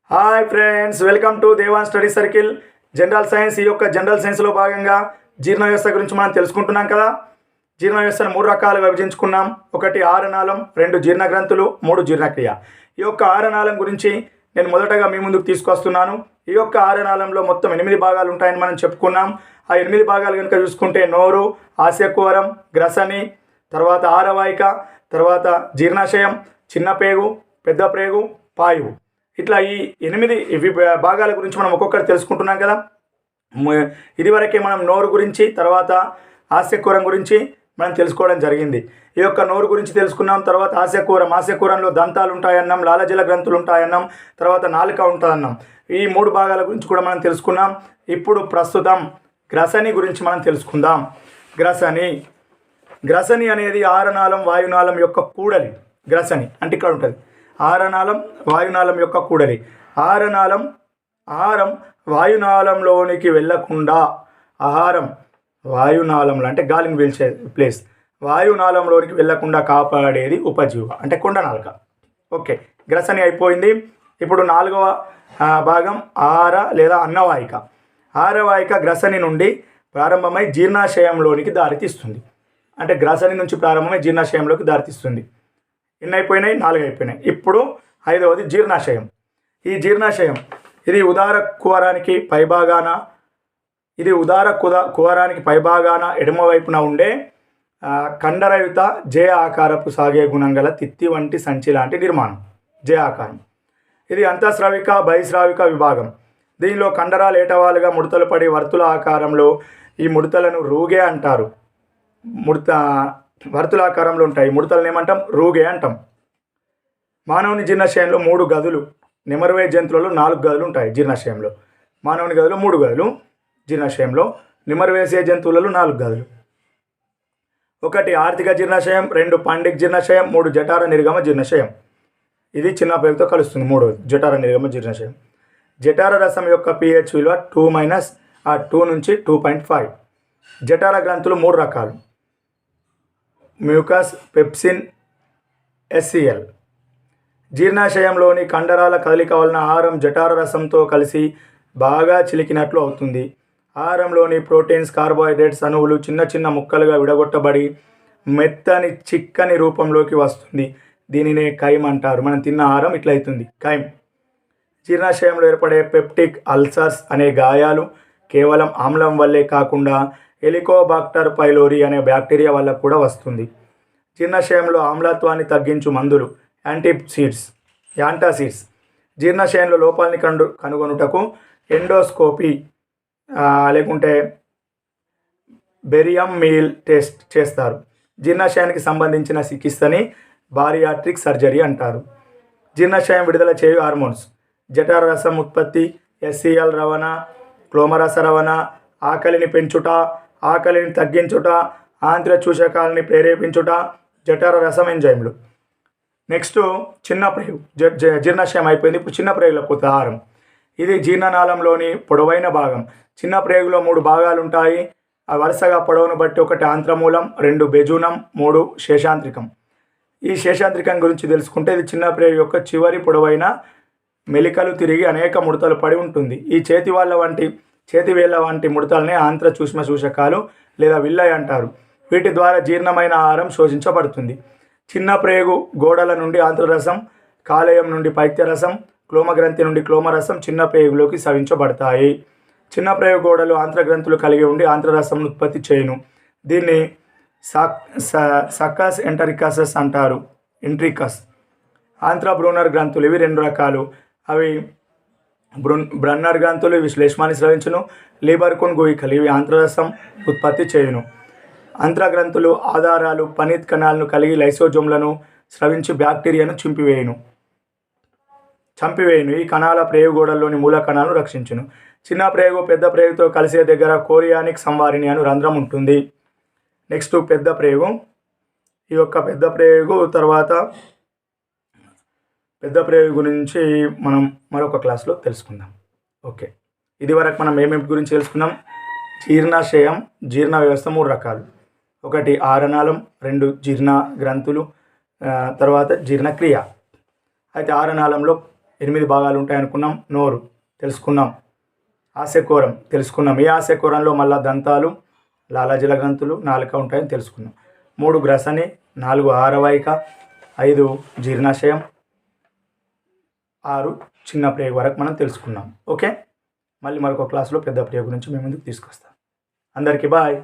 Hi friends, welcome to Devan study circle general science. ఈ యొక్క general సైన్స్లో భాగంగా జీర్ణ వ్యవస్థ గురించి మనం తెలుసుకుంటున్నాం కదా. జీర్ణ వ్యవస్థను 3 రకాలుగా విభజించుకున్నాం. 1 ఆరనాళం, 2 జీర్ణ గ్రంథులు, 3 జీర్ణక్రియ. ఈ యొక్క ఆరనాళం గురించి నేను మొదటగా మీ ముందుకు తీసుకొస్తున్నాను. ఈ యొక్క ఆరనాళంలో మొత్తం 8 భాగాలు ఉంటాయని మనం చెప్పుకున్నాం. ఆ 8 భాగాలు కనుక చూసుకుంటే నోరు, ఆస్యకుహరం, గ్రసని, తర్వాత ఆరవాహిక, తర్వాత జీర్ణాశయం, చిన్న పేగు, పెద్ద ప్రేగు, పాయువు. ఇట్లా ఈ 8 భాగాల గురించి మనం ఒక్కొక్కటి తెలుసుకుంటున్నాం కదా. ఇదివరకే మనం నోరు గురించి, తర్వాత ఆస్యకుహరం గురించి మనం తెలుసుకోవడం జరిగింది. ఈ యొక్క నోరు గురించి తెలుసుకున్నాం. తర్వాత ఆస్యకుహరంలో దంతాలు ఉంటాయన్నాం, లాలజల గ్రంథులు ఉంటాయన్నాం, తర్వాత నాలుక ఉంటుందన్నాం. ఈ 3 భాగాల గురించి కూడా మనం తెలుసుకున్నాం. ఇప్పుడు ప్రస్తుతం గ్రసని గురించి మనం తెలుసుకుందాం. గ్రసని అనేది ఆరనాళం వాయునాళం యొక్క కూడలి. గ్రసని అంటే ఇక్కడ ఉంటుంది. ఆరనాళం వాయునాళం యొక్క కూడలి. ఆహారం వాయునాళంలోనికి వెళ్ళకుండా, ఆహారం వాయునాళంలో అంటే గాలిని పీల్చే ప్లేస్, వాయునాళంలోనికి వెళ్ళకుండా కాపాడేది ఉపజీవ అంటే కొండ నాలుక. ఓకే, గ్రసని అయిపోయింది. ఇప్పుడు 4వ భాగం ఆర లేదా అన్నవాహిక. ఆరవాహిక గ్రసని నుండి ప్రారంభమై జీర్ణాశయంలోనికి దారితీస్తుంది. అంటే గ్రసని నుంచి ప్రారంభమై జీర్ణాశయంలోకి దారితీస్తుంది. ఎన్ని అయిపోయినాయి? 4 అయిపోయినాయి. ఇప్పుడు 5వది జీర్ణాశయం. ఈ జీర్ణాశయం ఇది ఉదార కుహరానికి పైభాగాన ఎడమ వైపున ఉండే కండరయుత జయ ఆకారపు సాగే గుణం గల తిత్తి వంటి సంచి లాంటి నిర్మాణం, జయ ఆకారం. ఇది అంతఃస్రావిక బహిస్రావిక విభాగం. దీనిలో కండరాలు ఏటవాలుగా ముడతలు పడి వర్తుల ఆకారంలో, ఈ ముడతలను రూగే అంటారు. వర్తులాకారంలో ఉంటాయి. ముడతలను ఏమంటాం? రూగే అంటాం. మానవుని జీర్ణాశయంలో 3 గదులు, నెమరువే జంతువులలో 4 గదులు ఉంటాయి జీర్ణాశయంలో. మానవుని గదులు 3 గదులు, జీర్ణాశయంలో నిమరువేసే జంతువులలో 4 గదులు. 1 ఆర్థిక జీర్ణాశయం, 2 పాండిక్ జీర్ణాశయం, 3 జఠార నిర్గమ జీర్ణాశయం. ఇది చిన్న పేరుతో కలుస్తుంది. 3వది జఠార నిర్గమ జీర్ణాశయం. జఠార రసం యొక్క pH విలువ 2 నుంచి 2.5. జఠార గ్రంథులు 3 రకాలు: మ్యూకస్, పెప్సిన్, SCL. జీర్ణాశయంలోని కండరాల కదలిక వలన ఆహారం జఠార రసంతో కలిసి బాగా చిలికినట్లు అవుతుంది. ఆహారంలోని ప్రోటీన్స్, కార్బోహైడ్రేట్స్ అణువులు చిన్న చిన్న ముక్కలుగా విడగొట్టబడి మెత్తని చిక్కని రూపంలోకి వస్తుంది. దీనినే కైమ్ అంటారు. మనం తిన్న ఆహారం ఇట్లా అవుతుంది, కైమ్. జీర్ణాశయంలో ఏర్పడే పెప్టిక్ అల్సర్స్ అనే గాయాలు కేవలం ఆమ్లం వల్లే కాకుండా హెలికోబాక్టర్ పైలోరీ అనే బ్యాక్టీరియా వల్ల కూడా వస్తుంది. జీర్ణాశయంలో ఆమ్లత్వాన్ని తగ్గించు మందులు యాంటాసిడ్స్. జీర్ణాశయంలో లోపాలని కనుగొనుటకు ఎండోస్కోపీ లేకుంటే బెరియం మీల్ టెస్ట్ చేస్తారు. జీర్ణాశయానికి సంబంధించిన చికిత్సని బారియాట్రిక్ సర్జరీ అంటారు. జీర్ణాశయం విడుదల చేయు హార్మోన్స్: జఠర రసం ఉత్పత్తి, SCL రవాణా, క్లోమరస రవాణా, ఆకలిని పెంచుట, ఆకలిని తగ్గించుట, ఆంత్ర చూషకాలని ప్రేరేపించుట, జఠర రసం ఎంజైమ్లు. నెక్స్ట్ చిన్న ప్రేగు. జీర్ణాశయం అయిపోయింది. ఇప్పుడు చిన్న ప్రేగులో కొత్త ఆహారం. ఇది జీర్ణనాళంలోని పొడవైన భాగం. చిన్న ప్రేగులో 3 భాగాలు ఉంటాయి. ఆ వరుసగా పొడవును బట్టి 1 ఆంత్రమూలం, 2 బెజూనం, 3 శేషాంత్రికం. ఈ శేషాంత్రికం గురించి తెలుసుకుంటే ఇది చిన్న ప్రేగు యొక్క చివరి పొడవైన మెలికలు తిరిగి అనేక ముడతలు పడి ఉంటుంది. ఈ చేతివేళ్ల వంటి ముడతలనే ఆంత్ర సూక్ష్మ శోషకాలు లేదా విల్లై అంటారు. వీటి ద్వారా జీర్ణమైన ఆహారం శోషించబడుతుంది. చిన్న ప్రేగు గోడల నుండి ఆంత్రరసం, కాలేయం నుండి పైత్యరసం, క్లోమగ్రంథి నుండి క్లోమరసం చిన్న ప్రేగులోకి సవించబడతాయి. చిన్న ప్రేగు గోడలు ఆంత్రగ్రంథులు కలిగి ఉండి ఆంత్రరసం ఉత్పత్తి చేయును. దీన్ని సక్కస్ ఎంటరికసస్ అంటారు. ఇంట్రికస్. ఆంత్రబ్రూనర్ గ్రంథులు ఇవి 2 రకాలు. అవి బ్రన్నర్ గ్రంథులు, ఇవి శ్లేష్మాన్ని స్రవించును. లీబర్కున్ గుయికలు, ఇవి ఆంత్రరసం ఉత్పత్తి చేయును. అంత్రగ్రంథులు ఆధారాలు పనీత్ కణాలను కలిగి లైసోజోమ్లను స్రవించి బ్యాక్టీరియాను చంపివేయును. ఈ కణాల ప్రేగు గోడల్లోని మూల కణాలను రక్షించును. చిన్న ప్రేగు పెద్ద ప్రేగుతో కలిసే దగ్గర కోరియానిక్ సంవారిణి అను రంధ్రం ఉంటుంది. నెక్స్ట్ పెద్ద ప్రేగు. ఈ యొక్క పెద్ద ప్రేగు తర్వాత పెద్ద ప్రేగు గురించి మనం మరొక క్లాస్లో తెలుసుకుందాం. ఓకే, ఇది వరకు మనం ఏమేమి గురించి తెలుసుకున్నాం? జీర్ణాశయం, జీర్ణ వ్యవస్థ 3 రకాలు. 1 ఆరనాళం, 2 జీర్ణ గ్రంథులు, తర్వాత జీర్ణక్రియ. అయితే ఆరనాళంలో 8 భాగాలు ఉంటాయి అనుకున్నాం. నోరు తెలుసుకున్నాం. ఆశయకోరం తెలుసుకున్నాం. ఈ ఆశయకోరంలో మళ్ళీ దంతాలు, లాలాజల గ్రంథులు, నాలుక ఉంటాయని తెలుసుకున్నాం. 3 గ్రసని, 4 ఆరవాయిక, 5 జీర్ణాశయం, 6 చిన్న ప్రేగు వరకు మనం తెలుసుకున్నాం. ఓకే, మళ్ళీ మరొక క్లాసులో పెద్ద ప్రేగు గురించి మీ ముందుకు తీసుకొస్తాం. అందరికీ బాయ్.